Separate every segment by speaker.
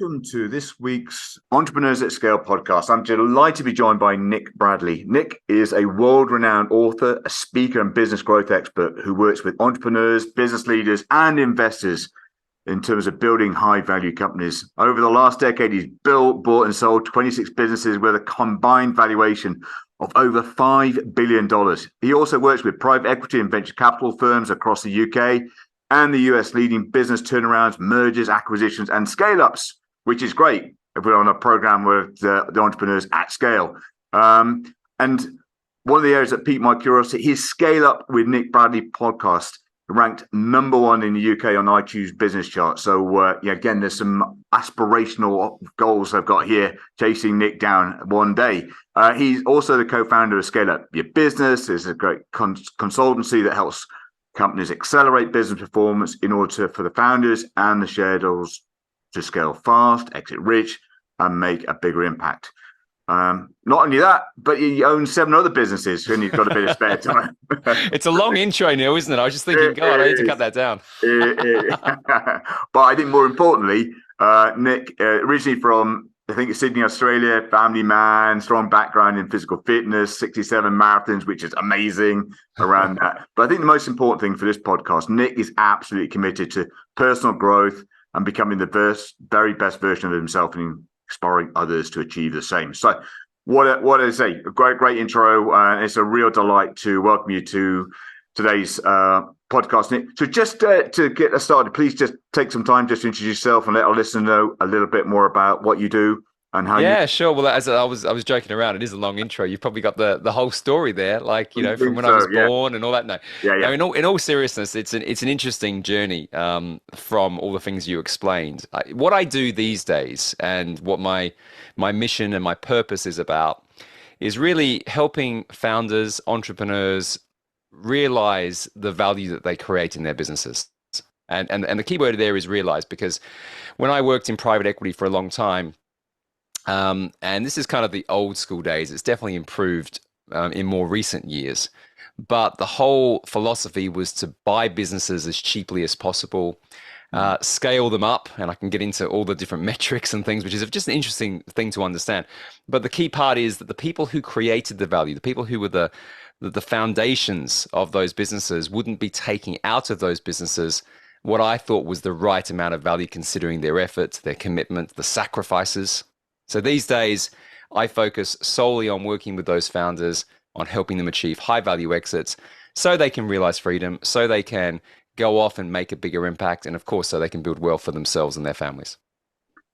Speaker 1: welcome to this week's Entrepreneurs at Scale podcast. I'm delighted to be joined by Nick Bradley. Nick is a world-renowned author, a speaker, and business growth expert who works with entrepreneurs, business leaders, and investors in terms of building high-value companies. Over the last decade, he's built, bought, and sold 26 businesses with a combined valuation of over $5 billion. He also works with private equity and venture capital firms across the UK and the US, leading business turnarounds, mergers, acquisitions, and scale-ups, which is great if we're on a program with the entrepreneurs at scale. And one of the areas that piqued my curiosity, his Scale Up with Nick Bradley podcast ranked #1 in the UK on iTunes business chart. So again, there's some aspirational goals I've got here, chasing Nick down one day. He's also the co-founder of Scale Up Your Business. It's a great consultancy that helps companies accelerate business performance in order for the founders and the shareholders to scale fast, exit rich, and make a bigger impact. Not only that, but he owns 7 other businesses and he's got a bit of spare time.
Speaker 2: It's a long intro, Neil, isn't it? I was just thinking, God, I need to cut that down.
Speaker 1: But I think more importantly, Nick, originally from, I think it's Sydney, Australia, family man, strong background in physical fitness, 67 marathons, which is amazing around that. But I think the most important thing for this podcast, Nick is absolutely committed to personal growth and becoming the very best version of himself and inspiring others to achieve the same. So what I say, a great intro. It's a real delight to welcome you to today's podcast, Nick. So just to get us started, please just take some time just to introduce yourself and let our listeners know a little bit more about what you do and how
Speaker 2: sure. Well, as I was joking around, it is a long intro. You've probably got the whole story there, like, you know, from when I was born and all that. No. No, in all seriousness, it's an interesting journey from all the things you explained. What I do these days and what my mission and my purpose is about is really helping founders, entrepreneurs realize the value that they create in their businesses. And the key word there is realize, because when I worked in private equity for a long time, and this is kind of the old school days, it's definitely improved in more recent years, but the whole philosophy was to buy businesses as cheaply as possible, scale them up, and I can get into all the different metrics and things, which is just an interesting thing to understand. But the key part is that the people who created the value, the people who were the foundations of those businesses, wouldn't be taking out of those businesses what I thought was the right amount of value, considering their efforts, their commitment, the sacrifices. So these days, I focus solely on working with those founders, on helping them achieve high value exits so they can realize freedom, so they can go off and make a bigger impact, and of course, so they can build wealth for themselves and their families.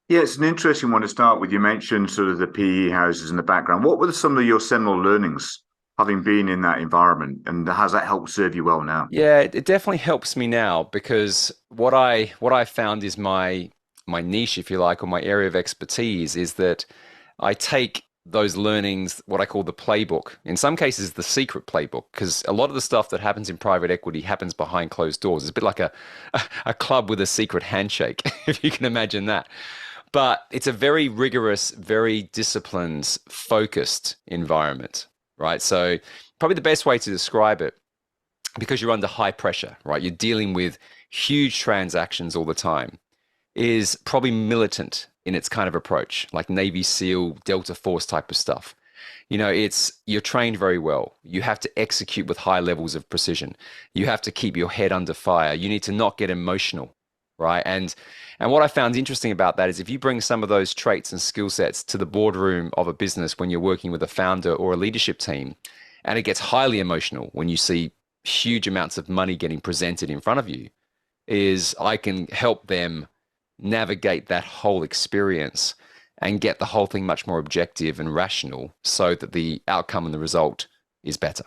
Speaker 1: Yeah, it's an interesting one to start with. You mentioned sort of the PE houses in the background. What were some of your seminal learnings, having been in that environment, and has that helped serve you well now?
Speaker 2: Yeah, it definitely helps me now, because what I found is my niche, if you like, or my area of expertise, is that I take those learnings, what I call the playbook, in some cases the secret playbook, because a lot of the stuff that happens in private equity happens behind closed doors. It's a bit like a club with a secret handshake, if you can imagine that. But it's a very rigorous, very disciplined, focused environment, right? So probably the best way to describe it, because you're under high pressure, right? You're dealing with huge transactions all the time, is probably militant in its kind of approach, like Navy SEAL, Delta Force type of stuff. You know, you're trained very well. You have to execute with high levels of precision. You have to keep your head under fire. You need to not get emotional, right? And what I found interesting about that is if you bring some of those traits and skill sets to the boardroom of a business when you're working with a founder or a leadership team, and it gets highly emotional when you see huge amounts of money getting presented in front of you, is I can help them navigate that whole experience and get the whole thing much more objective and rational so that the outcome and the result is better.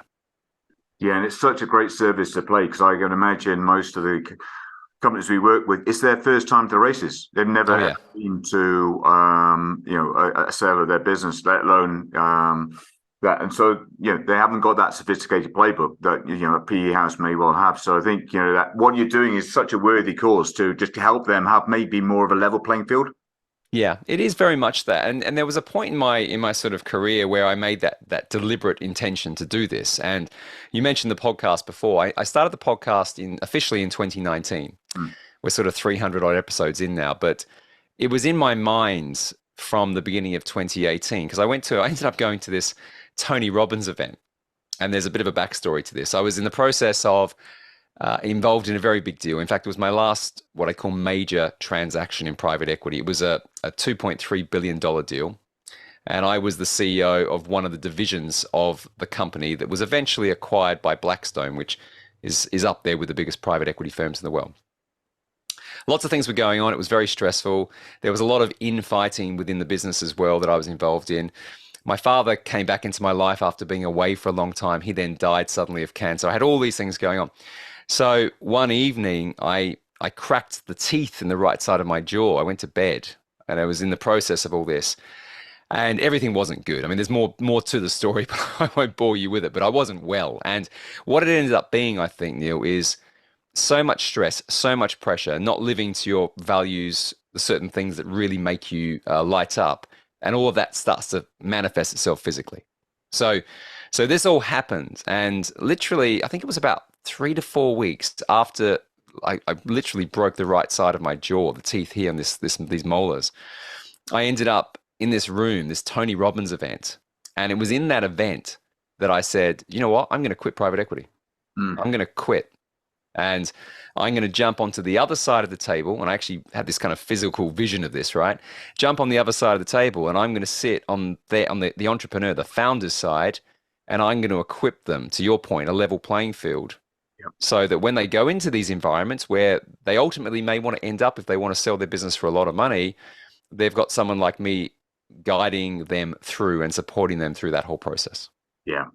Speaker 1: Yeah, and it's such a great service to play, because I can imagine most of the companies we work with, it's their first time to the races. They've never been to a sale of their business, let alone that. And so they haven't got that sophisticated playbook that a PE house may well have. So I think that what you're doing is such a worthy cause to just help them have maybe more of a level playing field.
Speaker 2: Yeah, it is very much that. And there was a point in my sort of career where I made that deliberate intention to do this. And you mentioned the podcast before. I started the podcast officially in 2019. We're sort of 300 odd episodes in now, but it was in my mind from the beginning of 2018 because I ended up going to this Tony Robbins event. And there's a bit of a backstory to this. I was in the process of involved in a very big deal. In fact, it was my last, what I call major transaction in private equity. It was a $2.3 billion deal. And I was the CEO of one of the divisions of the company that was eventually acquired by Blackstone, which is up there with the biggest private equity firms in the world. Lots of things were going on. It was very stressful. There was a lot of infighting within the business as well that I was involved in. My father came back into my life after being away for a long time. He then died suddenly of cancer. I had all these things going on. So one evening, I cracked the teeth in the right side of my jaw. I went to bed, and I was in the process of all this, and everything wasn't good. I mean, there's more to the story, but I won't bore you with it. But I wasn't well, and what it ended up being, I think, Neil, is so much stress, so much pressure, not living to your values, the certain things that really make you light up. And all of that starts to manifest itself physically. So this all happened, and literally, I think it was about 3 to 4 weeks after I literally broke the right side of my jaw, the teeth here, and these molars. I ended up in this room, this Tony Robbins event, and it was in that event that I said, you know what, I'm going to quit private equity. I'm going to quit. And I'm going to jump onto the other side of the table. And I actually had this kind of physical vision of this, right? Jump on the other side of the table, and I'm going to sit on the entrepreneur, the founder's side, and I'm going to equip them, to your point, a level playing field. Yep. So that when they go into these environments where they ultimately may want to end up, if they want to sell their business for a lot of money, they've got someone like me guiding them through and supporting them through that whole process.
Speaker 1: Yeah.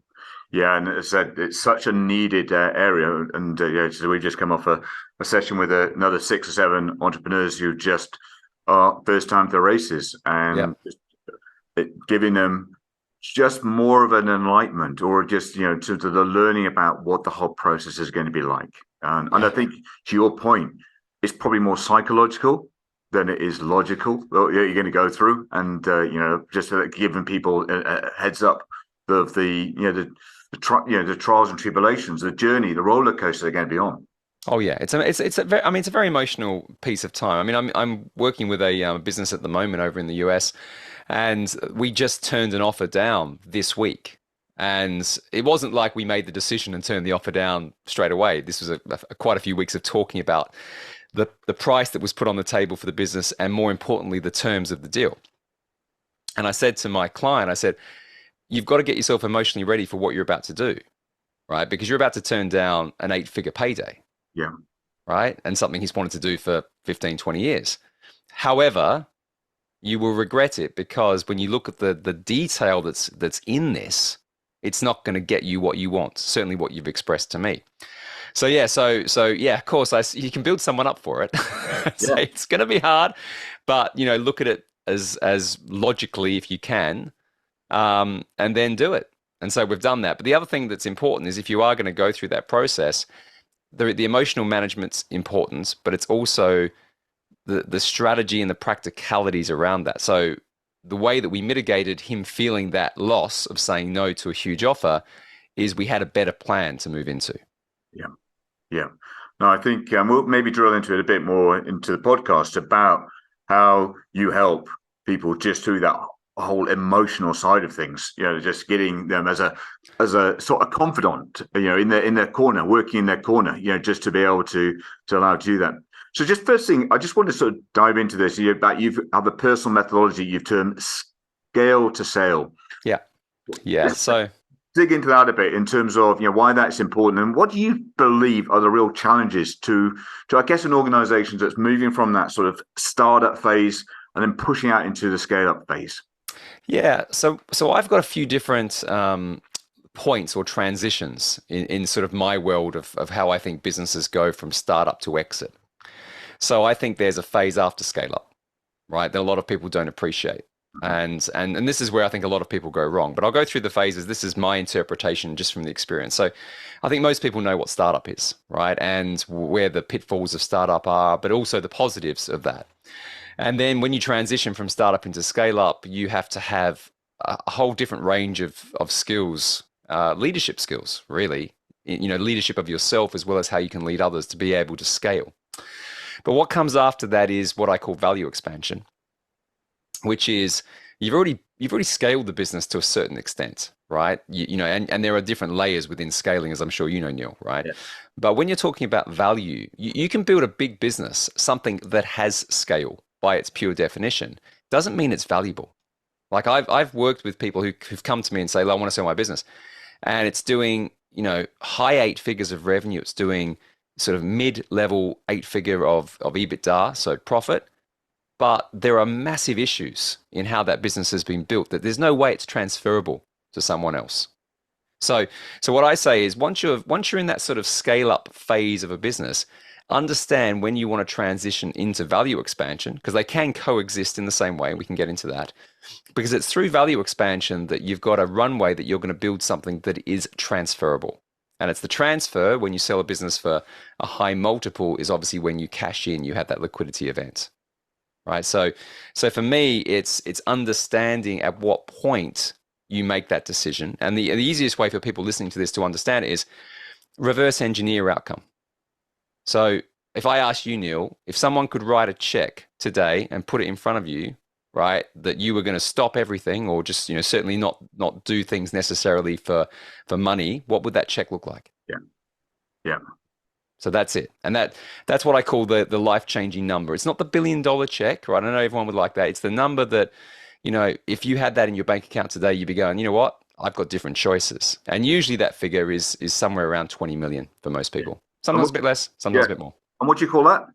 Speaker 1: Yeah, and as I said, it's such a needed area. And so we've just come off a session with another 6 or 7 entrepreneurs who just are first time to races, and just giving them just more of an enlightenment, or just to the learning about what the whole process is going to be like. And I think, to your point, it's probably more psychological than it is logical. You're going to go through, and just giving people a heads up of the trials and tribulations, the journey, the roller coaster they're going to be on.
Speaker 2: Oh yeah, it's a very emotional piece of time. I mean, I'm working with a business at the moment over in the US, and we just turned an offer down this week. And it wasn't like we made the decision and turned the offer down straight away. This was quite a few weeks of talking about the price that was put on the table for the business, and more importantly, the terms of the deal. And I said to my client, I said, you've got to get yourself emotionally ready for what you're about to do, right? Because you're about to turn down an 8-figure payday.
Speaker 1: Yeah.
Speaker 2: Right? And something he's wanted to do for 15, 20 years. However, you will regret it, because when you look at the detail that's in this, it's not going to get you what you want, certainly what you've expressed to me. So yeah, of course, you can build someone up for it. Say it's going to be hard, but look at it as logically if you can. And then do it. And so we've done that. But the other thing that's important is, if you are going to go through that process, the emotional management's important, but it's also the strategy and the practicalities around that. So the way that we mitigated him feeling that loss of saying no to a huge offer is we had a better plan to move into.
Speaker 1: Yeah. No, I think we'll maybe drill into it a bit more into the podcast about how you help people just through that whole emotional side of things, just getting them as a sort of confidant, in their corner, working in their corner, just to be able to allow to do that. So just first thing, I just want to sort of dive into this, about you have a personal methodology you've termed scale to sale.
Speaker 2: Yeah. So
Speaker 1: dig into that a bit in terms of why that's important, and what do you believe are the real challenges to I guess an organization that's moving from that sort of startup phase and then pushing out into the scale up phase.
Speaker 2: Yeah, so I've got a few different points or transitions in sort of my world of how I think businesses go from startup to exit. So I think there's a phase after scale up, right, that a lot of people don't appreciate. And this is where I think a lot of people go wrong. But I'll go through the phases. This is my interpretation just from the experience. So I think most people know what startup is, right, and where the pitfalls of startup are, but also the positives of that. And then when you transition from startup into scale up, you have to have a whole different range of skills, leadership skills, really, leadership of yourself as well as how you can lead others to be able to scale. But what comes after that is what I call value expansion, which is you've already scaled the business to a certain extent, right? And there are different layers within scaling, as I'm sure you know, Neil, right?
Speaker 1: Yeah.
Speaker 2: But when you're talking about value, you can build a big business, something that has scale by its pure definition, doesn't mean it's valuable. Like I've worked with people who've come to me and say, "I want to sell my business," and it's doing high 8 figures of revenue. It's doing sort of mid-level 8 figure of EBITDA, so profit. But there are massive issues in how that business has been built that there's no way it's transferable to someone else. So what I say is once you're in that sort of scale up phase of a business, understand when you want to transition into value expansion, because they can coexist in the same way, and we can get into that. Because it's through value expansion that you've got a runway that you're going to build something that is transferable. And it's the transfer when you sell a business for a high multiple is obviously when you cash in, you have that liquidity event. Right. So for me, it's understanding at what point you make that decision. And the easiest way for people listening to this to understand it is reverse engineer outcome. So if I ask you, Neil, if someone could write a check today and put it in front of you, right, that you were going to stop everything or just, certainly not do things necessarily for money, what would that check look like?
Speaker 1: Yeah. Yeah.
Speaker 2: So that's it. And that's what I call the life-changing number. It's not the $1 billion check, right? I know everyone would like that. It's the number that, if you had that in your bank account today, you'd be going, you know what? I've got different choices. And usually that figure is somewhere around 20 million for most people. Sometimes a bit less, sometimes a bit more.
Speaker 1: And what do you call that?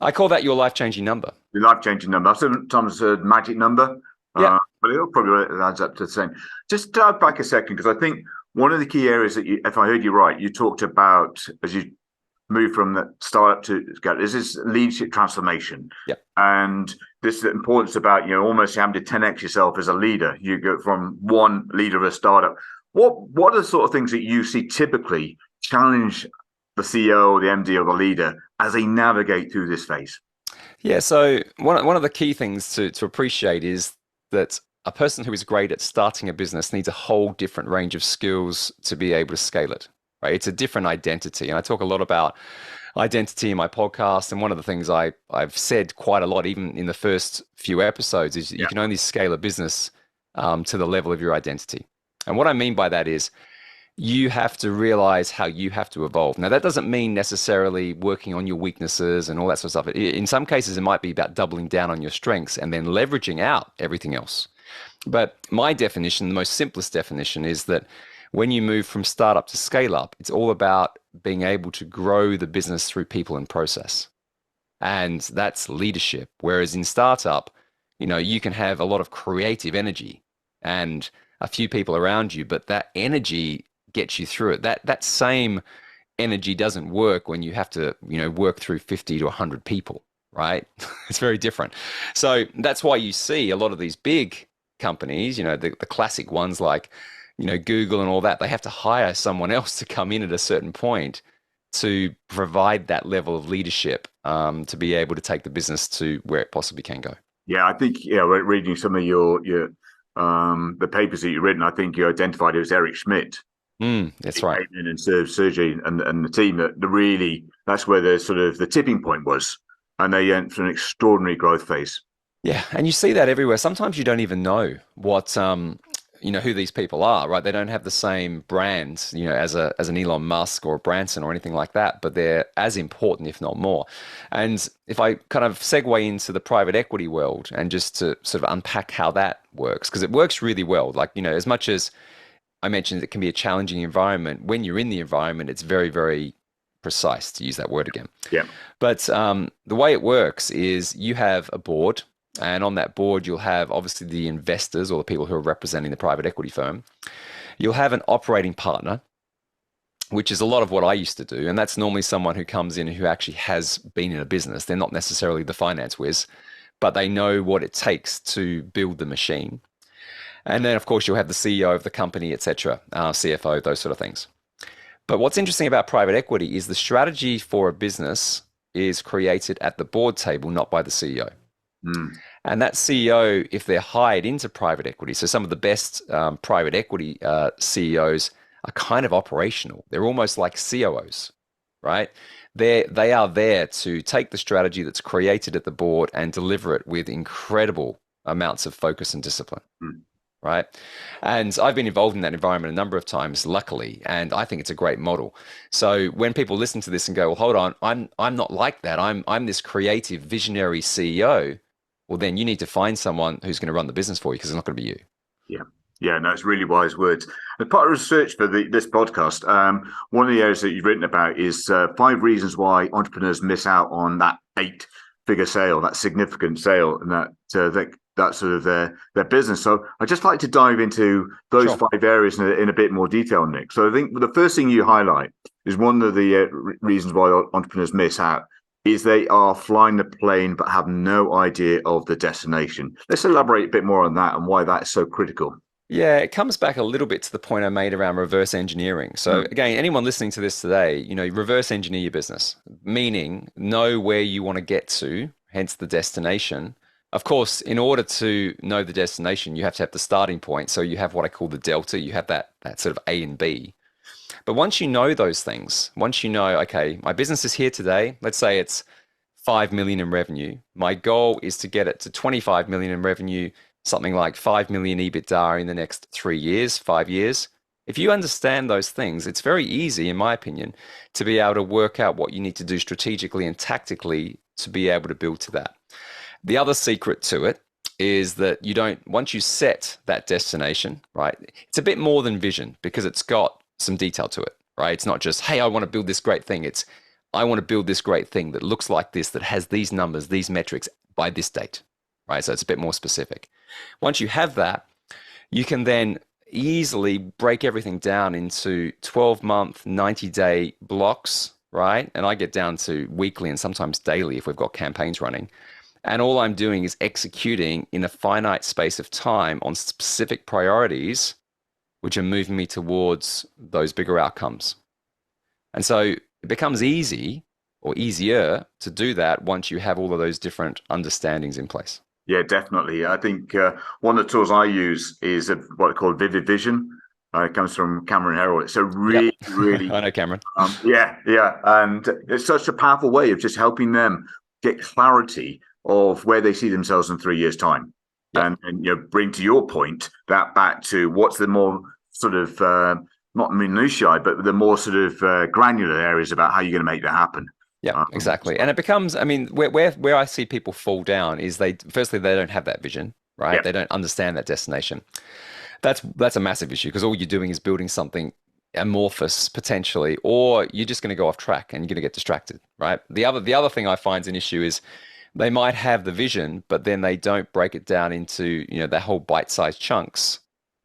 Speaker 2: I call that your life-changing number.
Speaker 1: The life-changing number. I've sometimes heard magic number.
Speaker 2: Yeah.
Speaker 1: But it probably adds up to the same. Just dive back a second, because I think one of the key areas that if I heard you right, you talked about as you move from the startup to scale. This is leadership transformation.
Speaker 2: Yep.
Speaker 1: And this is the importance about, almost having to 10x yourself as a leader. You go from one leader of a startup. What are the sort of things that you see typically challenge the CEO or the MD or the leader as they navigate through this phase?
Speaker 2: Yeah. So one of the key things to appreciate is that a person who is great at starting a business needs a whole different range of skills to be able to scale it. Right? It's a different identity. And I talk a lot about identity in my podcast. And one of the things I've said quite a lot, even in the first few episodes, is you can only scale a business to the level of your identity. And what I mean by that is you have to realize how you have to evolve. Now, that doesn't mean necessarily working on your weaknesses and all that sort of stuff. In some cases, it might be about doubling down on your strengths and then leveraging out everything else. But my definition, the most simplest definition, is that when you move from startup to scale up, it's all about being able to grow the business through people and process. And that's leadership. Whereas in startup, you can have a lot of creative energy and a few people around you, but that energy gets you through it. That same energy doesn't work when you have to, work through 50 to 100 people, right? It's very different. So that's why you see a lot of these big companies, the classic ones like, Google and all that, they have to hire someone else to come in at a certain point to provide that level of leadership to be able to take the business to where it possibly can go.
Speaker 1: Yeah, I think, reading some of your the papers that you've written, I think you identified it as Eric Schmidt.
Speaker 2: That's right.
Speaker 1: Came in and served Sergey and the team that's where the sort of the tipping point was. And they went through an extraordinary growth phase. Yeah.
Speaker 2: And you see that everywhere. Sometimes you don't even know what who these people are, right? They don't have the same brand, as an Elon Musk or a Branson or anything like that, but they're as important, if not more. And if I kind of segue into the private equity world and just to sort of unpack how that works, because it works really well. Like, as much as I mentioned, it can be a challenging environment. When you're in the environment, it's very, very precise, to use that word again.
Speaker 1: Yeah.
Speaker 2: But the way it works is you have a board. And on that board, you'll have obviously the investors or the people who are representing the private equity firm. You'll have an operating partner, which is a lot of what I used to do. And that's normally someone who comes in who actually has been in a business. They're not necessarily the finance whiz, but they know what it takes to build the machine. And then, of course, you'll have the CEO of the company, et cetera, CFO, those sort of things. But what's interesting about private equity is the strategy for a business is created at the board table, not by the CEO. And that CEO, if they're hired into private equity, so some of the best private equity CEOs are kind of operational. They're almost like COOs, right? They are there to take the strategy that's created at the board and deliver it with incredible amounts of focus and discipline.
Speaker 1: Mm.
Speaker 2: Right. And I've been involved in that environment a number of times, luckily, and I think it's a great model. So when people listen to this and go, well, hold on, I'm not like that. I'm this creative, visionary CEO. Well, then you need to find someone who's going to run the business for you, because it's not going to be you.
Speaker 1: Yeah. Yeah, no, it's really wise words. As part of research for this podcast, one of the areas that you've written about is 5 reasons why entrepreneurs miss out on that 8-figure sale, that significant sale, and that's sort of their business. So I'd just like to dive into those
Speaker 2: Sure.
Speaker 1: 5 areas in a bit more detail, Nick. So I think the first thing you highlight is one of the reasons why entrepreneurs miss out is they are flying the plane but have no idea of the destination. Let's elaborate a bit more on that and why that is so critical.
Speaker 2: Yeah, it comes back a little bit to the point I made around reverse engineering. So again, anyone listening to this today, reverse engineer your business, meaning know where you want to get to, hence the destination. Of course, in order to know the destination, you have to have the starting point. So you have what I call the delta. You have that sort of A and B. But once you know those things, once you know, okay, my business is here today. Let's say it's 5 million in revenue. My goal is to get it to 25 million in revenue, something like 5 million EBITDA in the next 3 years, 5 years. If you understand those things, it's very easy, in my opinion, to be able to work out what you need to do strategically and tactically to be able to build to that. The other secret to it is that once you set that destination, right, it's a bit more than vision, because it's got some detail to it, right? It's not just, hey, I want to build this great thing. It's, I want to build this great thing that looks like this, that has these numbers, these metrics by this date, right? So it's a bit more specific. Once you have that, you can then easily break everything down into 12-month, 90-day blocks, right? And I get down to weekly and sometimes daily if we've got campaigns running. And all I'm doing is executing in a finite space of time on specific priorities, which are moving me towards those bigger outcomes. And so it becomes easy or easier to do that once you have all of those different understandings in place.
Speaker 1: Yeah, definitely. I think one of the tools I use is what I call Vivid Vision. It comes from Cameron Herold. It's a really, really...
Speaker 2: I know Cameron.
Speaker 1: Yeah. And it's such a powerful way of just helping them get clarity of where they see themselves in 3 years' time. Yep. And bring, to your point, that back to what's the more sort of, not minutiae, but the more sort of granular areas about how you're going to make that happen.
Speaker 2: Yeah, exactly. And it becomes, I mean, where I see people fall down is firstly, they don't have that vision, right? Yep. They don't understand that destination. That's a massive issue, because all you're doing is building something amorphous potentially, or you're just going to go off track and you're going to get distracted, right? The other thing I find is an issue is they might have the vision, but then they don't break it down into, their whole bite-sized chunks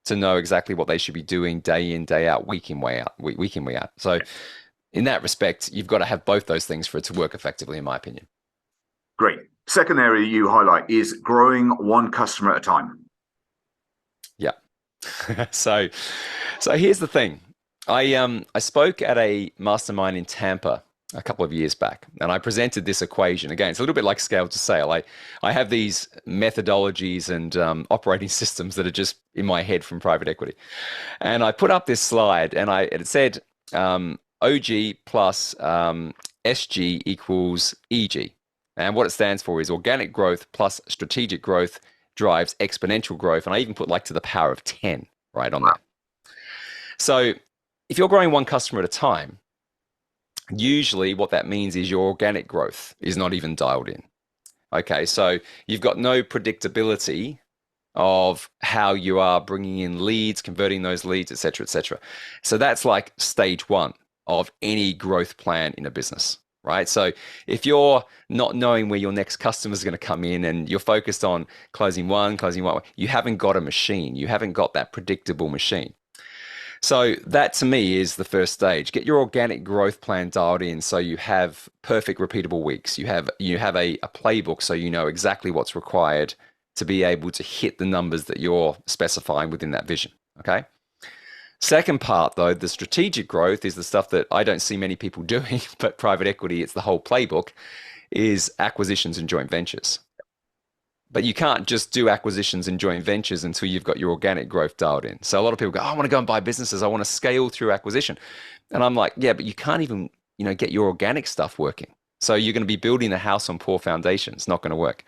Speaker 2: to know exactly what they should be doing day in, day out, week in, way out. So in that respect, you've got to have both those things for it to work effectively, in my opinion.
Speaker 1: Great. Second area you highlight is growing one customer at a time.
Speaker 2: Yeah. So here's the thing. I spoke at a mastermind in Tampa a couple of years back, and I presented this equation. Again, it's a little bit like scale to sale. I have these methodologies and operating systems that are just in my head from private equity. And I put up this slide, and it said OG plus SG equals EG. And what it stands for is organic growth plus strategic growth drives exponential growth. And I even put to the power of 10 right on that. So if you're growing one customer at a time, usually what that means is your organic growth is not even dialed in. Okay, so you've got no predictability of how you are bringing in leads, converting those leads, et cetera, et cetera. So that's like stage one of any growth plan in a business, right? So if you're not knowing where your next customer is going to come in and you're focused on closing one, you haven't got a machine. You haven't got that predictable machine. So that to me is the first stage. Get your organic growth plan dialed in so you have perfect repeatable weeks. You have a playbook so you know exactly what's required to be able to hit the numbers that you're specifying within that vision, okay? Second part though, the strategic growth is the stuff that I don't see many people doing, but private equity, it's the whole playbook, is acquisitions and joint ventures. But you can't just do acquisitions and joint ventures until you've got your organic growth dialed in. So a lot of people go, I want to go and buy businesses. I want to scale through acquisition. And I'm like, yeah, but you can't even get your organic stuff working. So you're going to be building the house on poor foundations. It's not going to work.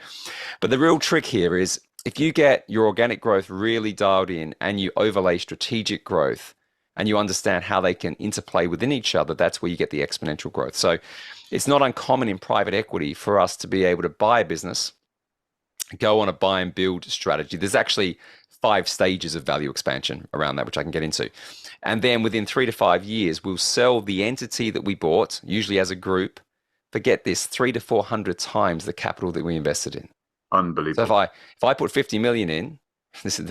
Speaker 2: But the real trick here is if you get your organic growth really dialed in and you overlay strategic growth and you understand how they can interplay within each other, that's where you get the exponential growth. So it's not uncommon in private equity for us to be able to buy a business, go on a buy and build strategy. There's actually 5 stages of value expansion around that, which I can get into. And then within 3 to 5 years, we'll sell the entity that we bought, usually as a group, forget this, 300 to 400 times the capital that we invested in.
Speaker 1: Unbelievable.
Speaker 2: So if I put 50 million in,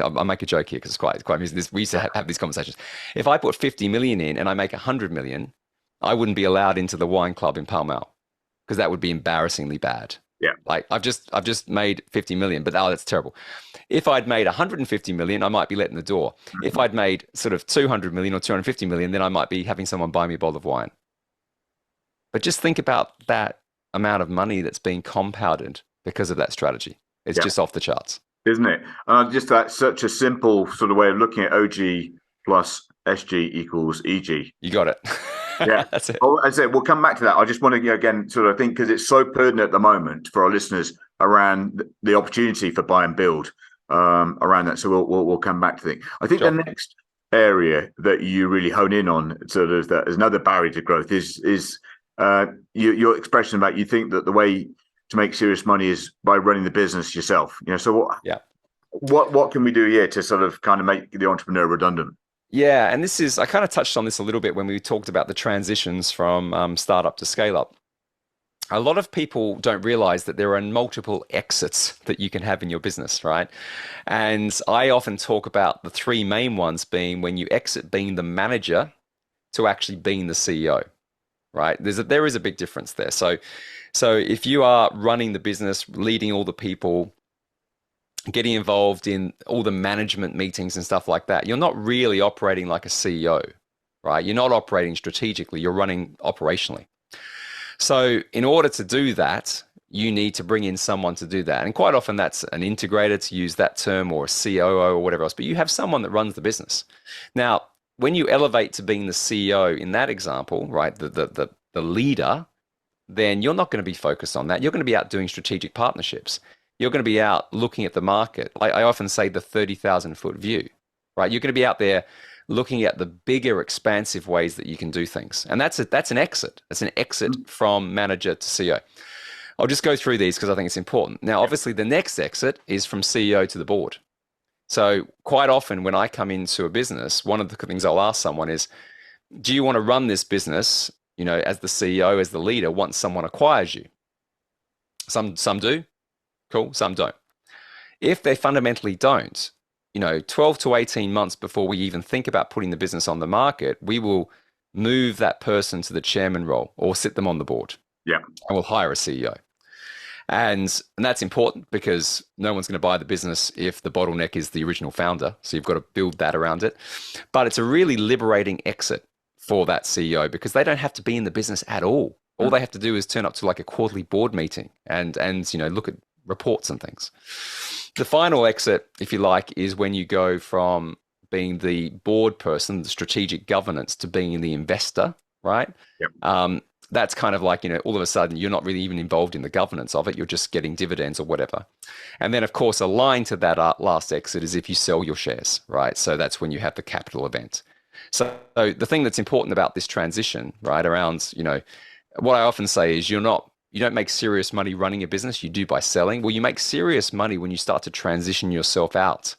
Speaker 2: I'll make a joke here because it's quite amusing. We used to have these conversations. If I put 50 million in and I make 100 million, I wouldn't be allowed into the wine club in Pall Mall because that would be embarrassingly bad.
Speaker 1: Yeah.
Speaker 2: Like I've just made 50 million, but that's terrible. If I'd made 150 million, I might be let in the door. If I'd made sort of 200 million or 250 million, then I might be having someone buy me a bottle of wine. But just think about that amount of money that's being compounded because of that strategy. It's just off the charts.
Speaker 1: Isn't it? Just that's such a simple sort of way of looking at OG plus SG equals EG.
Speaker 2: You got it.
Speaker 1: Yeah,
Speaker 2: that's it.
Speaker 1: Well, as I said, we'll come back to that. I just want to again sort of think because it's so pertinent at the moment for our listeners around the opportunity for buy and build around that. So we'll come back to it. I think the next area that you really hone in on, sort of that is another barrier to growth, is your expression about you think that the way to make serious money is by running the business yourself. So what can we do here to sort of kind of make the entrepreneur redundant?
Speaker 2: Yeah, and I kind of touched on this a little bit when we talked about the transitions from startup to scale up. A lot of people don't realize that there are multiple exits that you can have in your business, right? And I often talk about the 3 main ones being when you exit being the manager to actually being the CEO, right? There is a big difference there. So if you are running the business, leading all the people, getting involved in all the management meetings and stuff like that, you're not really operating like a CEO, right? You're not operating strategically, you're running operationally. So in order to do that, you need to bring in someone to do that. And quite often that's an integrator, to use that term, or a COO or whatever else, but you have someone that runs the business. Now, when you elevate to being the CEO in that example, right, the leader, then you're not going to be focused on that. You're going to be out doing strategic partnerships. You're going to be out looking at the market. I often say the 30,000 foot view, right? You're going to be out there looking at the bigger, expansive ways that you can do things. And that's an exit. It's an exit from manager to CEO. I'll just go through these because I think it's important. Now, obviously, the next exit is from CEO to the board. So quite often when I come into a business, one of the things I'll ask someone is, do you want to run this business, as the CEO, as the leader, once someone acquires you? Some do. Cool. Some don't. If they fundamentally don't, 12 to 18 months before we even think about putting the business on the market, we will move that person to the chairman role or sit them on the board.
Speaker 1: Yeah.
Speaker 2: And we'll hire a CEO. And that's important because no one's going to buy the business if the bottleneck is the original founder. So you've got to build that around it. But it's a really liberating exit for that CEO because they don't have to be in the business at all. All they have to do is turn up to like a quarterly board meeting and look at reports and things. The final exit, if you like, is when you go from being the board person, the strategic governance, to being the investor, right?
Speaker 1: Yep.
Speaker 2: That's kind of like, all of a sudden you're not really even involved in the governance of it. You're just getting dividends or whatever. And then, of course, aligned to that last exit is if you sell your shares, right? So that's when you have the capital event. So the thing that's important about this transition, right, around, what I often say is you don't make serious money running a business, you do by selling. Well, you make serious money when you start to transition yourself out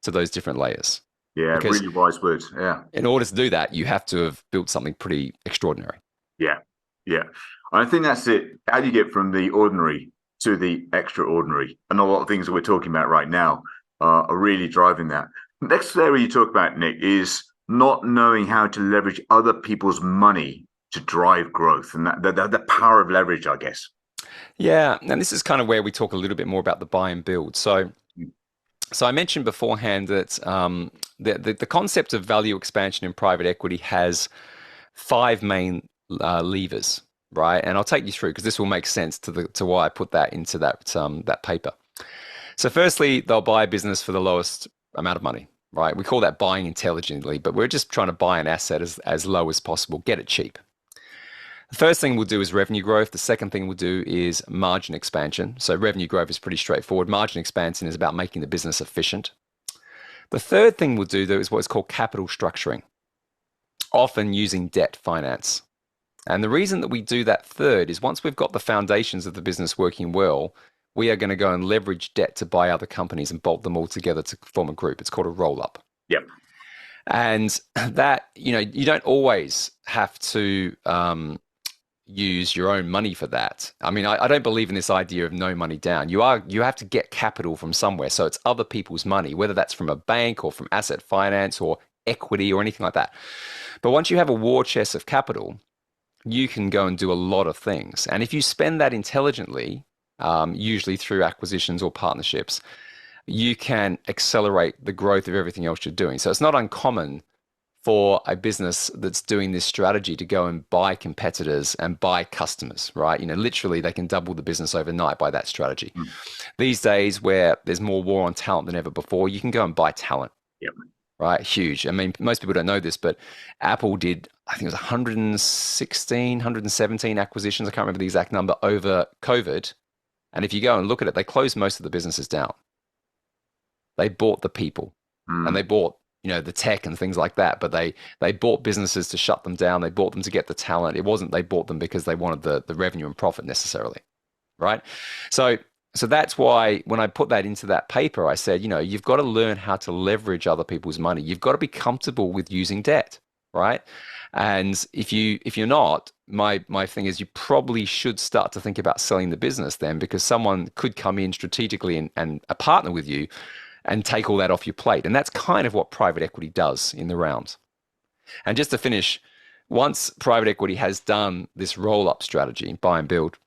Speaker 2: to those different layers.
Speaker 1: Yeah, because really wise words. Yeah.
Speaker 2: In order to do that, you have to have built something pretty extraordinary.
Speaker 1: Yeah. Yeah. I think that's it. How do you get from the ordinary to the extraordinary? And a lot of things that we're talking about right now are really driving that. Next area you talk about, Nick, is not knowing how to leverage other people's money to drive growth, and that the power of leverage, I guess.
Speaker 2: Yeah, and this is kind of where we talk a little bit more about the buy and build. So I mentioned beforehand that the concept of value expansion in private equity has 5 main levers, right? And I'll take you through because this will make sense to why I put that into that paper. So firstly, they'll buy a business for the lowest amount of money, right? We call that buying intelligently, but we're just trying to buy an asset as low as possible, get it cheap. The first thing we'll do is revenue growth. The second thing we'll do is margin expansion. So revenue growth is pretty straightforward. Margin expansion is about making the business efficient. The third thing we'll do, though, is what's called capital structuring, often using debt finance. And the reason that we do that third is once we've got the foundations of the business working well, we are going to go and leverage debt to buy other companies and bolt them all together to form a group. It's called a roll-up.
Speaker 1: Yep.
Speaker 2: And that, you don't always have to use your own money for that. I mean, I don't believe in this idea of no money down. You have to get capital from somewhere. So it's other people's money, whether that's from a bank or from asset finance or equity or anything like that. But once you have a war chest of capital, you can go and do a lot of things. And if you spend that intelligently, usually through acquisitions or partnerships, you can accelerate the growth of everything else you're doing. So it's not uncommon for a business that's doing this strategy to go and buy competitors and buy customers, right? Literally they can double the business overnight by that strategy. These days where there's more war on talent than ever before, you can go and buy talent.
Speaker 1: Yep.
Speaker 2: Right? Huge. I mean, most people don't know this, but Apple did, I think it was 116, 117 acquisitions. I can't remember the exact number over COVID. And if you go and look at it, they closed most of the businesses down. They bought the people and they bought, the tech and things like that, but they bought businesses to shut them down. They bought them to get the talent. It wasn't they bought them because they wanted the revenue and profit necessarily, right? So that's why when I put that into that paper, I said, you've got to learn how to leverage other people's money. You've got to be comfortable with using debt, right? And if you're not, my thing is you probably should start to think about selling the business then, because someone could come in strategically and partner with you and take all that off your plate. And that's kind of what private equity does in the round. And just to finish, once private equity has done this roll-up strategy, buy and build,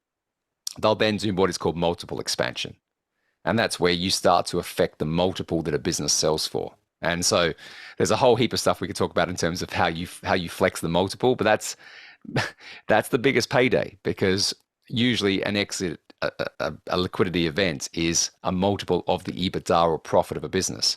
Speaker 2: they'll then do what is called multiple expansion. And that's where you start to affect the multiple that a business sells for. And so there's a whole heap of stuff we could talk about in terms of how you flex the multiple, but that's the biggest payday, because usually an exit, a liquidity event, is a multiple of the EBITDA or profit of a business.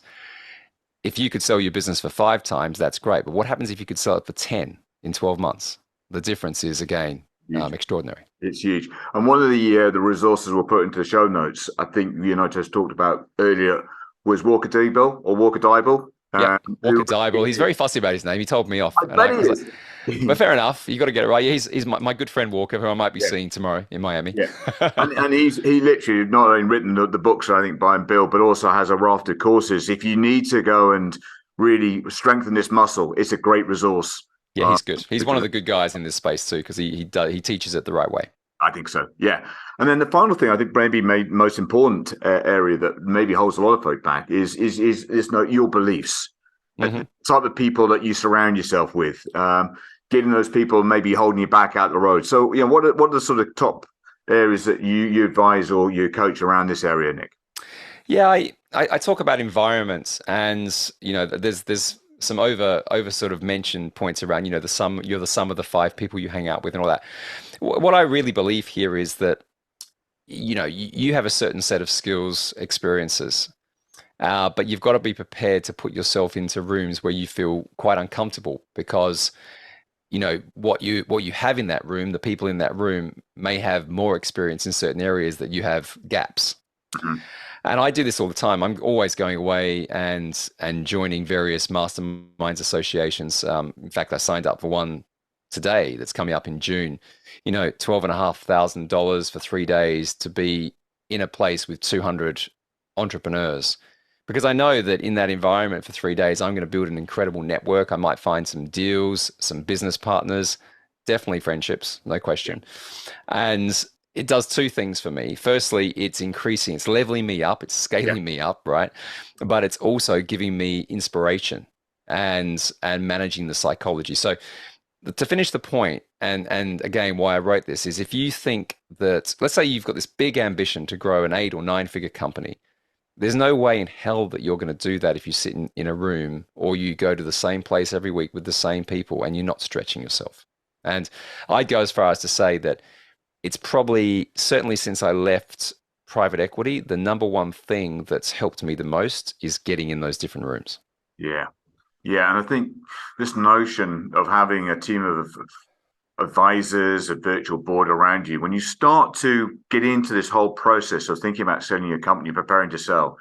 Speaker 2: If you could sell your business for 5 times, that's great. But what happens if you could sell it for 10 in 12 months? The difference is, again, extraordinary.
Speaker 1: It's huge. And one of the resources we'll put into the show notes, I think just talked about earlier, was Walker Deibel or Walker Deibel.
Speaker 2: Yeah, Walker Deibel. He's very fussy about his name. He told me off.
Speaker 1: I bet he is.
Speaker 2: But fair enough. You got to get it right. He's my good friend Walker, who I might be seeing tomorrow in Miami.
Speaker 1: Yeah, and he literally not only written the books, I think, Buy and Build, but also has a raft of courses. If you need to go and really strengthen this muscle, it's a great resource.
Speaker 2: Yeah, he's good. He's one of the good guys in this space too, because he teaches it the right way.
Speaker 1: I think so. Yeah. And then the final thing, I think maybe most important area that maybe holds a lot of folk back is your beliefs. The type of people that you surround yourself with, getting those people maybe holding you back out the road. So, what are the sort of top areas that you advise or you coach around this area, Nick?
Speaker 2: Yeah, I talk about environments, and there's some over sort of mentioned points around you're the sum of the 5 people you hang out with and all that. What I really believe here is that you have a certain set of skills, experiences, but you've got to be prepared to put yourself into rooms where you feel quite uncomfortable, because what you have in that room, the people in that room may have more experience in certain areas that you have gaps. And I do this all the time. I'm always going away and joining various masterminds associations. In fact, I signed up for one today that's coming up in June. $12,500 for 3 days to be in a place with 200 entrepreneurs. Because I know that in that environment for 3 days, I'm going to build an incredible network. I might find some deals, some business partners, definitely friendships, no question. And it does 2 things for me. Firstly, it's leveling me up, it's scaling me up, right? But it's also giving me inspiration and managing the psychology. So to finish the point, and again, why I wrote this is, if you think that, let's say you've got this big ambition to grow an 8 or 9-figure company, there's no way in hell that you're going to do that if you sit in a room or you go to the same place every week with the same people and you're not stretching yourself. And I'd go as far as to say that it's probably, certainly since I left private equity, the number one thing that's helped me the most is getting in those different rooms.
Speaker 1: Yeah. And I think this notion of having a team of advisors, a virtual board around you, when you start to get into this whole process of thinking about selling your company, preparing to sell,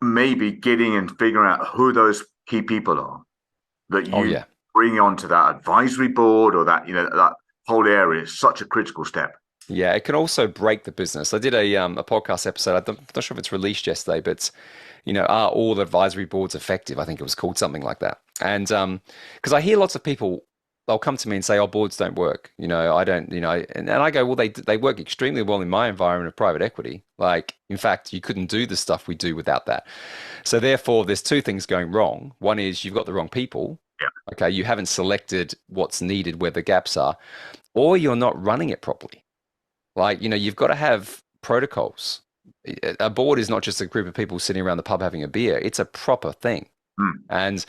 Speaker 1: maybe getting and figuring out who those key people are that
Speaker 2: Oh
Speaker 1: you
Speaker 2: yeah.
Speaker 1: bring onto that advisory board or that, that whole area is such a critical step.
Speaker 2: Yeah, it can also break the business. I did a podcast episode. I'm not sure if it's released yesterday, but are all advisory boards effective? I think it was called something like that. And because I hear lots of people, they'll come to me and say, "Oh, boards don't work." I don't. And I go, "Well, they work extremely well in my environment of private equity. Like, in fact, you couldn't do the stuff we do without that." So therefore, there's two things going wrong. One is you've got the wrong people.
Speaker 1: Yeah.
Speaker 2: Okay, you haven't selected what's needed, where the gaps are, or you're not running it properly. Like, you've got to have protocols. A board is not just a group of people sitting around the pub having a beer. It's a proper thing. And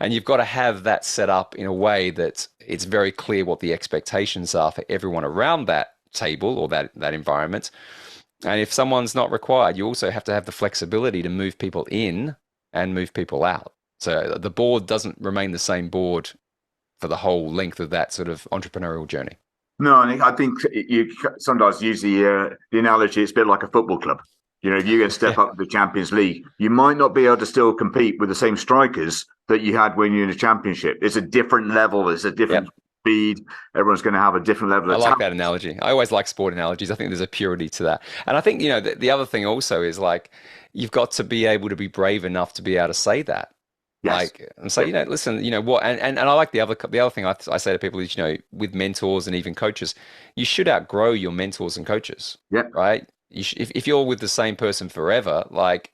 Speaker 2: you've got to have that set up in a way that it's very clear what the expectations are for everyone around that table or that environment. And if someone's not required, you also have to have the flexibility to move people in and move people out. So the board doesn't remain the same board for the whole length of that sort of entrepreneurial journey.
Speaker 1: No, and I think you sometimes use the analogy. It's a bit like a football club. If you're going to step up to the Champions League, you might not be able to still compete with the same strikers that you had when you're in the Championship. It's a different level. It's a different speed. Everyone's going to have a different level of
Speaker 2: I like that analogy. I always like sport analogies. I think there's a purity to that. And I think, the other thing also is like, you've got to be able to be brave enough to be able to say that.
Speaker 1: Yes.
Speaker 2: Like, and so, listen, what, and I like the other thing I say to people is, with mentors and even coaches, you should outgrow your mentors and coaches.
Speaker 1: Yeah.
Speaker 2: Right. If you're with the same person forever, like,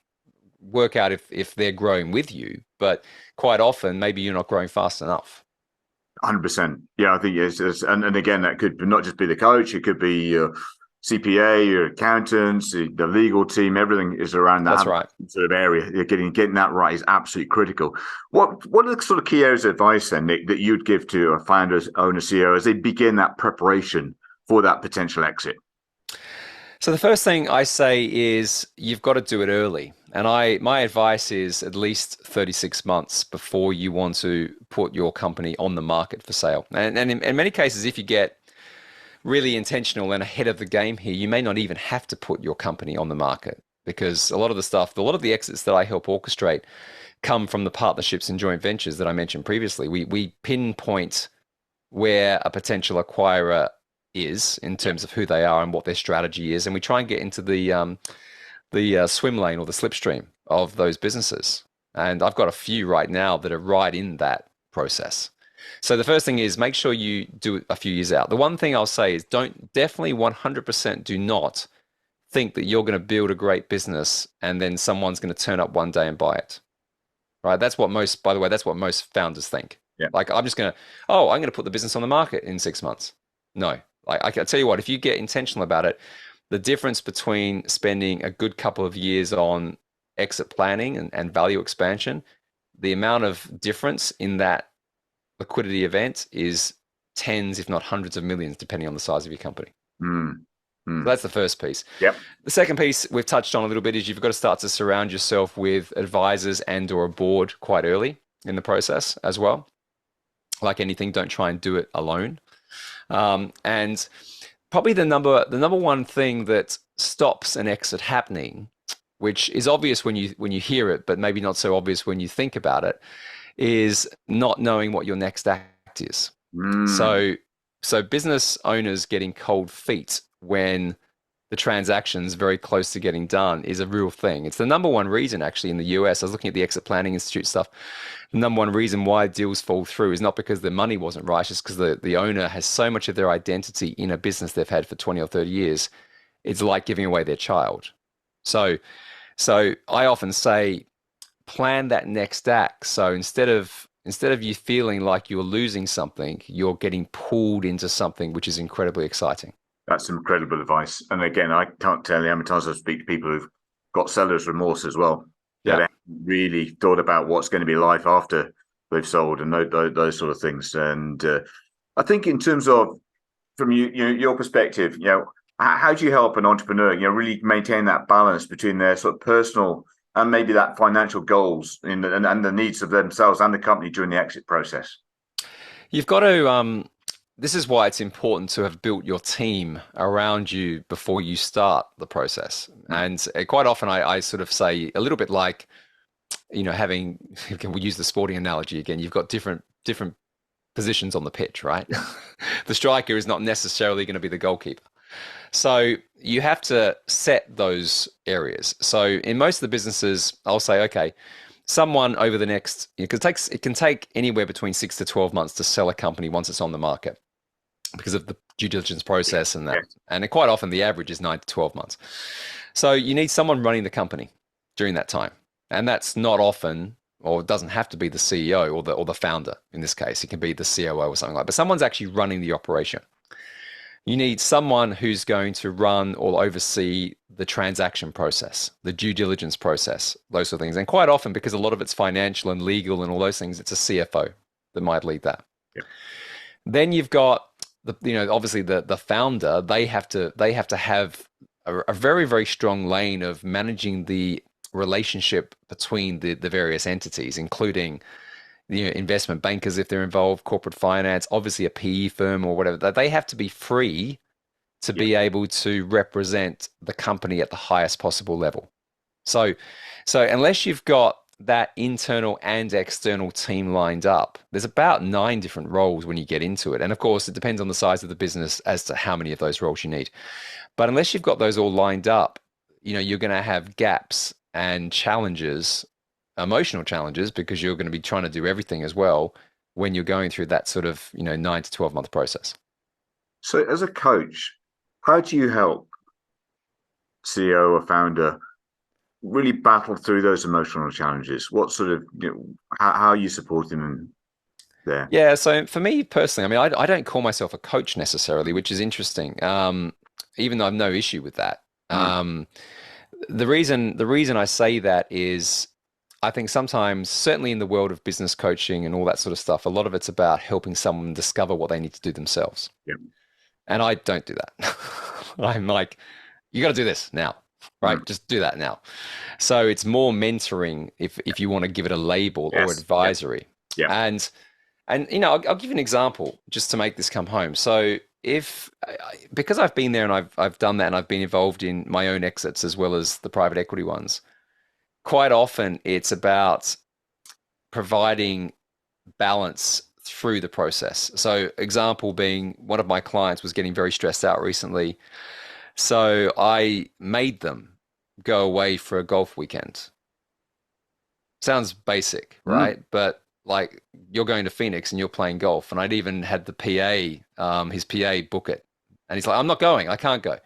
Speaker 2: work out if they're growing with you, but quite often maybe you're not growing fast enough.
Speaker 1: 100%. Yeah, I think it's and again, that could not just be the coach. It could be your CPA, your accountants, the legal team. Everything is around that.
Speaker 2: That's right.
Speaker 1: Sort of area. You're getting that right is absolutely critical. What are the sort of key areas of advice then, Nick, that you'd give to a founder, owner, CEO as they begin that preparation for that potential exit?
Speaker 2: So the first thing I say is you've got to do it early. And my advice is at least 36 months before you want to put your company on the market for sale. And in many cases, if you get really intentional and ahead of the game here, you may not even have to put your company on the market, because a lot of the exits that I help orchestrate come from the partnerships and joint ventures that I mentioned previously. We pinpoint where a potential acquirer is in terms of who they are and what their strategy is, and we try and get into the swim lane or the slipstream of those businesses. And I've got a few right now that are right in that process. So the first thing is make sure you do it a few years out. The one thing I'll say is definitely 100% do not think that you're going to build a great business and then someone's going to turn up one day and buy it. Right? That's what most founders think.
Speaker 1: Yeah.
Speaker 2: Like, I'm going to put the business on the market in 6 months. No. Like, I can tell you what, if you get intentional about it, the difference between spending a good couple of years on exit planning and value expansion, the amount of difference in that liquidity event is tens, if not hundreds of millions, depending on the size of your company. So that's the first piece.
Speaker 1: Yep.
Speaker 2: The second piece we've touched on a little bit is you've got to start to surround yourself with advisors and or a board quite early in the process as well. Like anything, don't try and do it alone. And probably the number one thing that stops an exit happening, which is obvious when you hear it, but maybe not so obvious when you think about it, is not knowing what your next act is. So business owners getting cold feet when the transaction's very close to getting done is a real thing. It's the number one reason, actually, in the US. I was looking at the Exit Planning Institute stuff. The number one reason why deals fall through is not because the money wasn't right, it's because the owner has so much of their identity in a business they've had for 20 or 30 years. It's like giving away their child. So I often say, plan that next act. So instead of you feeling like you're losing something, you're getting pulled into something which is incredibly exciting.
Speaker 1: That's incredible advice. And again, I can't tell you how many times I speak to people who've got seller's remorse as well. Yeah. They haven't really thought about what's going to be life after they've sold and those sort of things. And I think in terms of, from your perspective, how do you help an entrepreneur, really maintain that balance between their sort of personal and maybe that financial goals and the needs of themselves and the company during the exit process?
Speaker 2: You've got to this is why it's important to have built your team around you before you start the process. And quite often I sort of say a little bit like, having, we use the sporting analogy again, you've got different positions on the pitch, right? The striker is not necessarily going to be the goalkeeper. So you have to set those areas. So in most of the businesses, I'll say, okay, someone over the next, it can take anywhere between 6 to 12 months to sell a company once it's on the market because of the due diligence process and that. And quite often the average is 9 to 12 months. So you need someone running the company during that time. And that's not often, or it doesn't have to be the CEO or the founder in this case. It can be the COO or something like that. But someone's actually running the operation. You need someone who's going to run or oversee the transaction process, the due diligence process, those sort of things. And quite often, because a lot of it's financial and legal and all those things, it's a CFO that might lead that. Yeah. Then you've got obviously the founder. They have to have a very, very strong lane of managing the relationship between the various entities, including investment bankers if they're involved, corporate finance, obviously a PE firm or whatever. They have to be free to be able to represent the company at the highest possible level. So unless you've got that internal and external team lined up, there's about 9 different roles when you get into it. And of course, it depends on the size of the business as to how many of those roles you need. But unless you've got those all lined up, you're going to have gaps and challenges, emotional challenges, because you're going to be trying to do everything as well when you're going through that sort of 9 to 12 month process. So
Speaker 1: as a coach, how do you help CEO or founder really battle through those emotional challenges? What sort of, how are you supporting them there? Yeah, so for me personally, I don't call myself a coach necessarily, which is interesting, even though I've no issue with that. The reason I say that is I think sometimes, certainly in the world of business coaching and all that sort of stuff, a lot of it's about helping someone discover what they need to do themselves. Yeah. And I don't do that. I'm like, you got to do this now, right? Just do that now. So it's more mentoring if you want to give it a label or advisory. Yeah. And I'll give you an example just to make this come home. So because I've been there and I've done that and I've been involved in my own exits as well as the private equity ones, quite often it's about providing balance through the process. So example being, one of my clients was getting very stressed out recently. So I made them go away for a golf weekend. Sounds basic, right? But like, you're going to Phoenix and you're playing golf. And I'd even had the PA, his PA book it. And he's like, I'm not going. I can't go.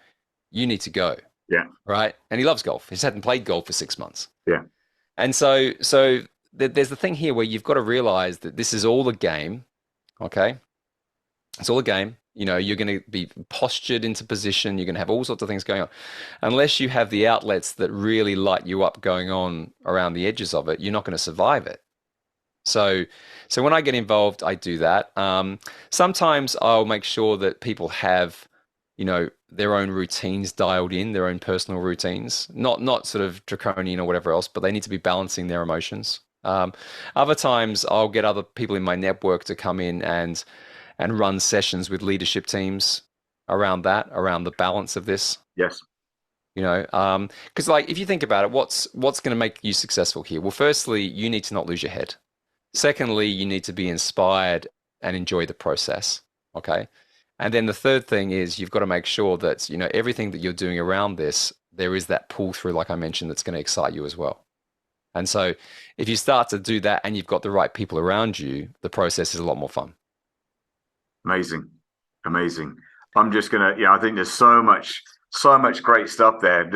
Speaker 1: You need to go. Yeah. Right. And he loves golf. He just hadn't played golf for 6 months. Yeah. And so there's the thing here where you've got to realize that this is all a game. Okay. It's all a game. You're going to be postured into position. You're going to have all sorts of things going on. Unless you have the outlets that really light you up going on around the edges of it, you're not going to survive it. So when I get involved, I do that. Sometimes I'll make sure that people have, their own routines dialed in, their own personal routines, not sort of draconian or whatever else, but they need to be balancing their emotions. Other times I'll get other people in my network to come in and run sessions with leadership teams around the balance of this. Yes. Because like, if you think about it, what's going to make you successful here? Well, firstly, you need to not lose your head. Secondly, you need to be inspired and enjoy the process. Okay. And then the third thing is you've got to make sure that, everything that you're doing around this, there is that pull through, like I mentioned, that's going to excite you as well. And so if you start to do that and you've got the right people around you, the process is a lot more fun. Amazing. I'm just going to, I think there's so much great stuff there,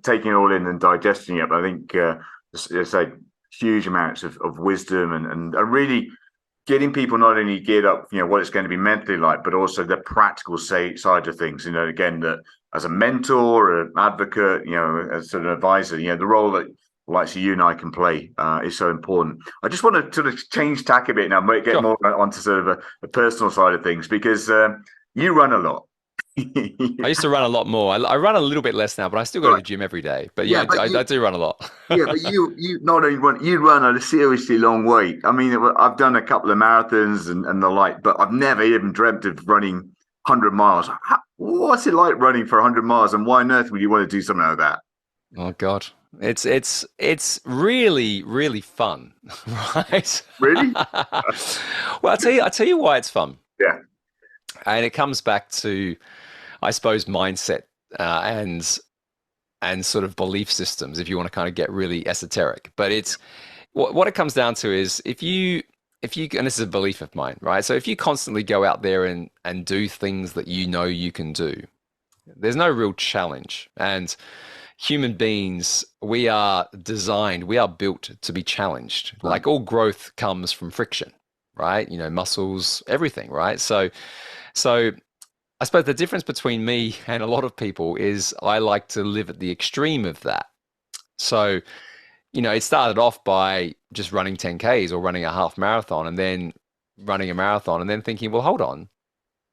Speaker 1: taking it all in and digesting it. But I think there's like huge amounts of wisdom and really getting people not only geared up, what it's going to be mentally like, but also the practical side of things. Again, that as a mentor, or an advocate, as an advisor, the role that like you and I can play is so important. I just want to sort of change tack a bit now, get more onto sort of a personal side of things, because you run a lot.
Speaker 2: I used to run a lot more. I run a little bit less now, but I still go to
Speaker 1: Right.
Speaker 2: the gym every day. But
Speaker 1: Yeah,
Speaker 2: yeah,
Speaker 1: but
Speaker 2: I do run a lot.
Speaker 1: you not only run, you run a seriously long way. I mean, I've done a couple of marathons and the like, but I've never even dreamt of running 100 miles. What's it like running for 100 miles, and why on earth would you want to do something like that?
Speaker 2: Oh God. It's really, really fun, right?
Speaker 1: Really?
Speaker 2: Well, I tell you why it's fun.
Speaker 1: Yeah.
Speaker 2: And it comes back to, I suppose, mindset and sort of belief systems, if you want to kind of get really esoteric. But it's what it comes down to is if you and this is a belief of mine, right? So if you constantly go out there and do things that you know you can do, there's no real challenge. And human beings, we are designed, we are built to be challenged.
Speaker 1: Right.
Speaker 2: Like all growth comes from friction, right? You know, muscles, everything, right? So I suppose the difference between me and a lot of people is I like to live at the extreme of that. So, you know, it started off by just running 10Ks or running a half marathon and then running a marathon and then thinking, well, hold on,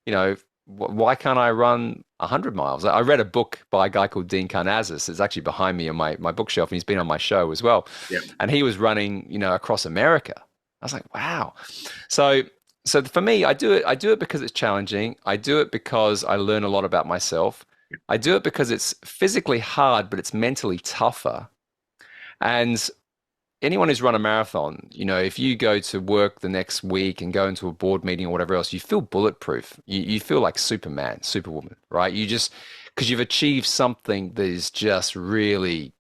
Speaker 2: you know, why can't I run 100 miles? I read a book by a guy called Dean Karnazes. It's actually behind me on my bookshelf, and he's been on my show as well.
Speaker 1: Yeah.
Speaker 2: And he was running, you know, across America. I was like, wow. So for me, I do it because it's challenging. I do it because I learn a lot about myself. I do it because it's physically hard, but it's mentally tougher. And anyone who's run a marathon, you know, if you go to work the next week and go into a board meeting or whatever else, you feel bulletproof. You feel like Superman, Superwoman, right? You just, because you've achieved something that is just really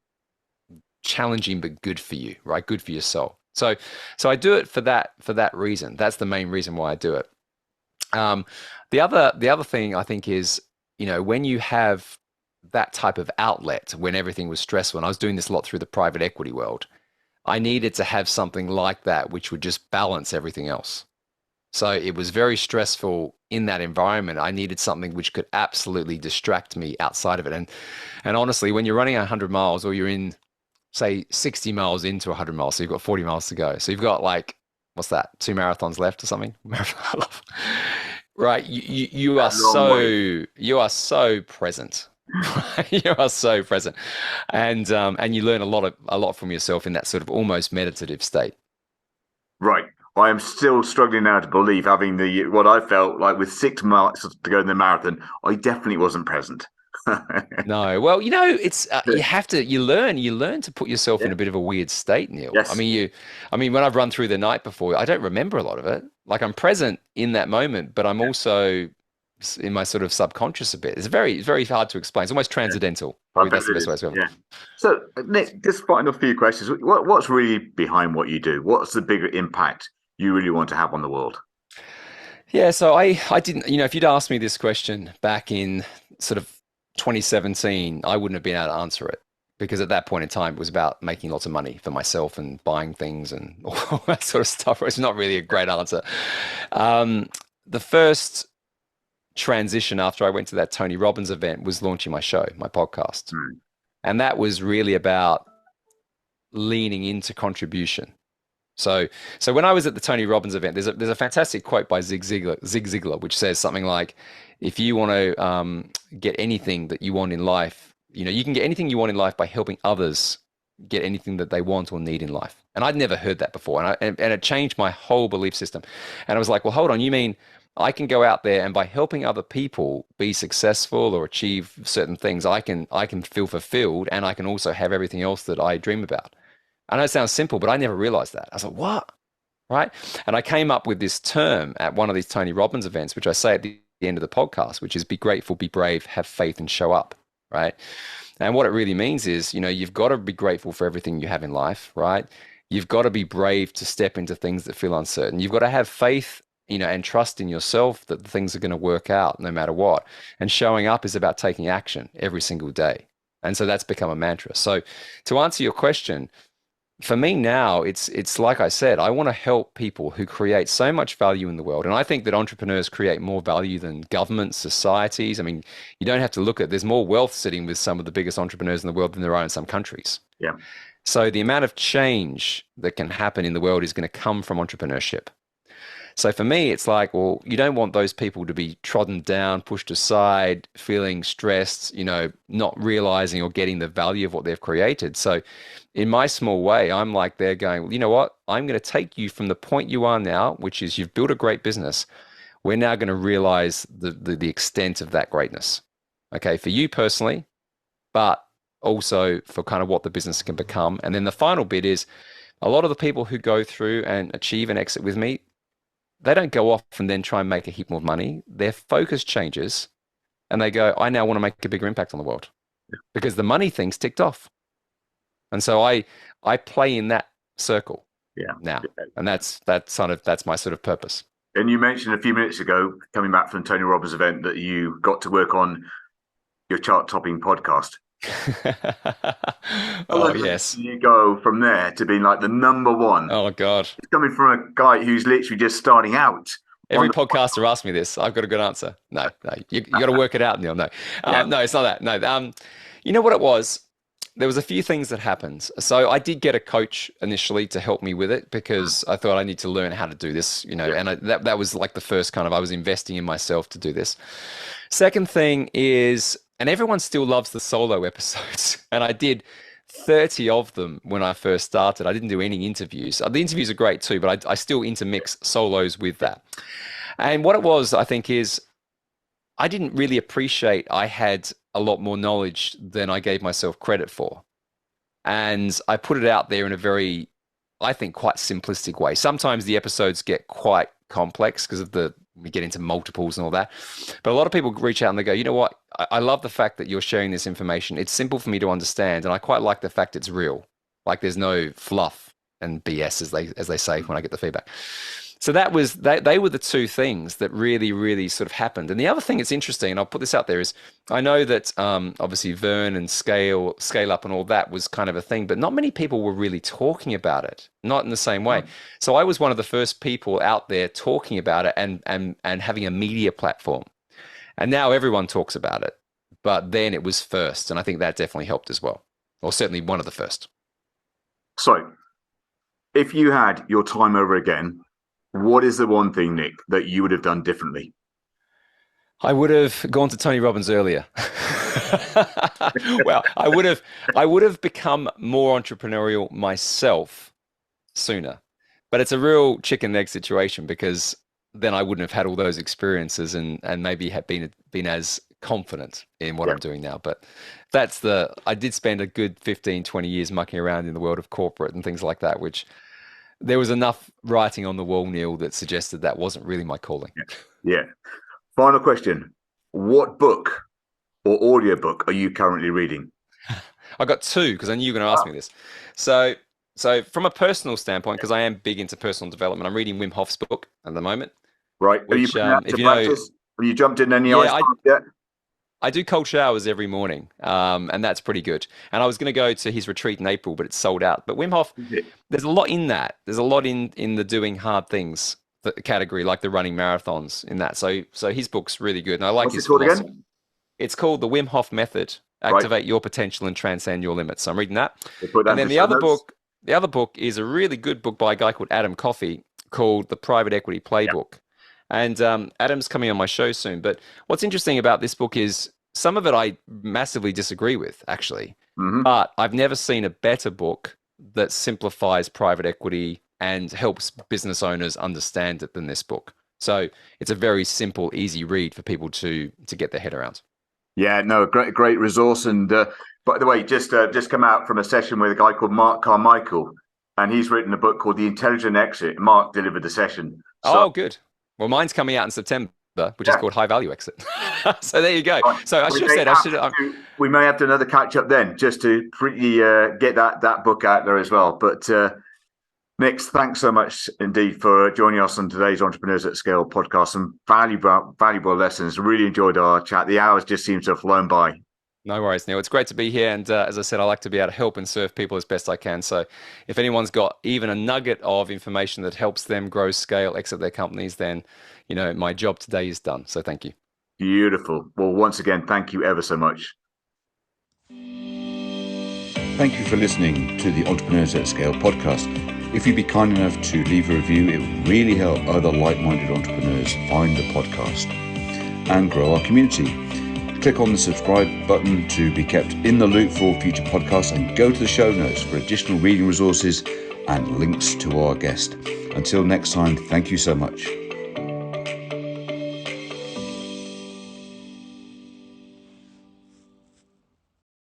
Speaker 2: challenging but good for you, right? Good for your soul. So I do it for that reason. That's the main reason why I do it. Um, the other thing I think is, you know, when you have that type of outlet, when everything was stressful, and I was doing this a lot through the private equity world, I needed to have something like that which would just balance everything else. So it was very stressful in that environment. I needed something which could absolutely distract me outside of it. And honestly, when you're running 100 miles or you're in, say, 60 miles into 100 miles, so you've got 40 miles to go. So you've got like, what's that, 2 marathons left or something? Right. You are
Speaker 1: Long way.
Speaker 2: so present. You are so present, and you learn a lot from yourself in that sort of almost meditative state.
Speaker 1: Right. I am still struggling now to believe, having the what I felt like with 6 miles to go in the marathon, I definitely wasn't present.
Speaker 2: No, well, you know, it's you learn to put yourself in
Speaker 1: Yeah.
Speaker 2: a bit of a weird state, Neil.
Speaker 1: Yes.
Speaker 2: I mean, when I've run through the night before, I don't remember a lot of it. Like I'm present in that moment, but I'm
Speaker 1: Yeah.
Speaker 2: also in my sort of subconscious a bit. It's very hard to explain. It's almost
Speaker 1: Yeah.
Speaker 2: transcendental.
Speaker 1: I
Speaker 2: Probably
Speaker 1: bet
Speaker 2: that's the
Speaker 1: it
Speaker 2: best way
Speaker 1: is.
Speaker 2: to describe
Speaker 1: Yeah.
Speaker 2: it.
Speaker 1: So, Nick, just final few questions. What's really behind what you do? What's the bigger impact you really want to have on the world?
Speaker 2: Yeah, so I didn't, you know, if you'd asked me this question back in sort of 2017, I wouldn't have been able to answer it because at that point in time, it was about making lots of money for myself and buying things and all that sort of stuff. It's not really a great answer. Um, the first transition after I went to that Tony Robbins event was launching my show, my podcast.
Speaker 1: Hmm.
Speaker 2: And that was really about leaning into contribution. So when I was at the Tony Robbins event, there's a fantastic quote by Zig Ziglar, which says something like, "If you want to get anything that you want in life, you know, you can get anything you want in life by helping others get anything that they want or need in life." And I'd never heard that before, and it changed my whole belief system. And I was like, "Well, hold on, you mean I can go out there and by helping other people be successful or achieve certain things, I can feel fulfilled, and I can also have everything else that I dream about." I know it sounds simple, but I never realized that. I was like, what? Right? And I came up with this term at one of these Tony Robbins events, which I say at the end of the podcast, which is be grateful, be brave, have faith, and show up. Right? And what it really means is, you know, you've got to be grateful for everything you have in life, right? You've got to be brave to step into things that feel uncertain. You've got to have faith, you know, and trust in yourself that the things are going to work out no matter what. And showing up is about taking action every single day. And so that's become a mantra. So to answer your question, for me now, it's like I said, I want to help people who create so much value in the world. And I think that entrepreneurs create more value than governments, societies. I mean, you don't have to look at, there's more wealth sitting with some of the biggest entrepreneurs in the world than there are in some countries.
Speaker 1: Yeah.
Speaker 2: So the amount of change that can happen in the world is going to come from entrepreneurship. So for me, it's like, well, you don't want those people to be trodden down, pushed aside, feeling stressed, not realizing or getting the value of what they've created. So in my small way, I'm like, they're going, well, you know what? I'm going to take you from the point you are now, which is you've built a great business. We're now going to realize the extent of that greatness. Okay, for you personally, but also for kind of what the business can become. And then the final bit is a lot of the people who go through and achieve an exit with me, they don't go off and then try and make a heap more money. Their focus changes and they go, I now want to make a bigger impact on the world because the money thing's ticked off. And so I play in that circle now. And that's my sort of purpose.
Speaker 1: And you mentioned a few minutes ago, coming back from the Tony Robbins event, that you got to work on your chart-topping podcast.
Speaker 2: Oh, yes.
Speaker 1: You go from there to being like the number one.
Speaker 2: Oh, God.
Speaker 1: It's coming from a guy who's literally just starting out.
Speaker 2: Every podcaster asks me this. I've got a good answer. No. You got to work it out, Neil. No. No, it's not that. No. You know what it was? There was a few things that happened. So I did get a coach initially to help me with it because I thought I need to learn how to do this, and that was like the first kind of, I was investing in myself to do this. Second thing is, and everyone still loves the solo episodes. And I did 30 of them when I first started. I didn't do any interviews. The interviews are great too, but I still intermix solos with that. And what it was, I think, is I didn't really appreciate I had a lot more knowledge than I gave myself credit for. And I put it out there in a very, I think, quite simplistic way. Sometimes the episodes get quite complex because of we get into multiples and all that. But a lot of people reach out and they go, you know what? I love the fact that you're sharing this information. It's simple for me to understand. And I quite like the fact it's real. Like there's no fluff and BS, as they say when I get the feedback. So they were the two things that really, really sort of happened. And the other thing that's interesting, and I'll put this out there, is I know that obviously Vern and Scale Up and all that was kind of a thing, but not many people were really talking about it, not in the same way. So I was one of the first people out there talking about it and having a media platform. And now everyone talks about it, but then it was first. And I think that definitely helped as well, or certainly one of the first.
Speaker 1: So if you had your time over again, what is the one thing, Nick, that you would have done differently?
Speaker 2: I would have gone to Tony Robbins earlier. Well, I would have become more entrepreneurial myself sooner. But it's a real chicken and egg situation because then I wouldn't have had all those experiences and maybe have been as confident in what I'm doing now. But I did spend a good 15, 20 years mucking around in the world of corporate and things like that, which there was enough writing on the wall, Neil, that suggested that wasn't really my calling.
Speaker 1: Yeah. Final question. What book or audiobook are you currently reading?
Speaker 2: I got two because I knew you were going to ask me this. So from a personal standpoint, because I am big into personal development, I'm reading Wim Hof's book at the moment.
Speaker 1: Right.
Speaker 2: Which,
Speaker 1: have you jumped in any ice yet?
Speaker 2: I do cold showers every morning, and that's pretty good. And I was going to go to his retreat in April, but it's sold out. But Wim Hof, there's a lot in that. There's a lot in the doing hard things category, like the running marathons in that. So his book's really good. And I like his philosophy. Again? It's called The Wim Hof Method, Activate Your Potential and Transcend Your Limits. So I'm reading that. And then the other book is a really good book by a guy called Adam Coffey called The Private Equity Playbook. And Adam's coming on my show soon. But what's interesting about this book is some of it I massively disagree with, actually. Mm-hmm. But I've never seen a better book that simplifies private equity and helps business owners understand it than this book. So it's a very simple, easy read for people to get their head around.
Speaker 1: Yeah, no, great resource. And by the way, just come out from a session with a guy called Mark Carmichael, and he's written a book called The Intelligent Exit. Mark delivered the session.
Speaker 2: So, good. Well, mine's coming out in September, which is called High Value Exit. So there you go. Right. So
Speaker 1: we may have to another catch up then, just to get that book out there as well. But Nick, thanks so much indeed for joining us on today's Entrepreneurs at Scale podcast. Some valuable lessons. Really enjoyed our chat. The hours just seem to have flown by.
Speaker 2: No worries, Neil. It's great to be here. And as I said, I like to be able to help and serve people as best I can. So if anyone's got even a nugget of information that helps them grow, scale, exit their companies, then, my job today is done. So thank you.
Speaker 1: Beautiful. Well, once again, thank you ever so much.
Speaker 3: Thank you for listening to the Entrepreneurs at Scale podcast. If you'd be kind enough to leave a review, it would really help other like-minded entrepreneurs find the podcast and grow our community. Click on the subscribe button to be kept in the loop for all future podcasts, and go to the show notes for additional reading resources and links to our guest. Until next time, thank you so much.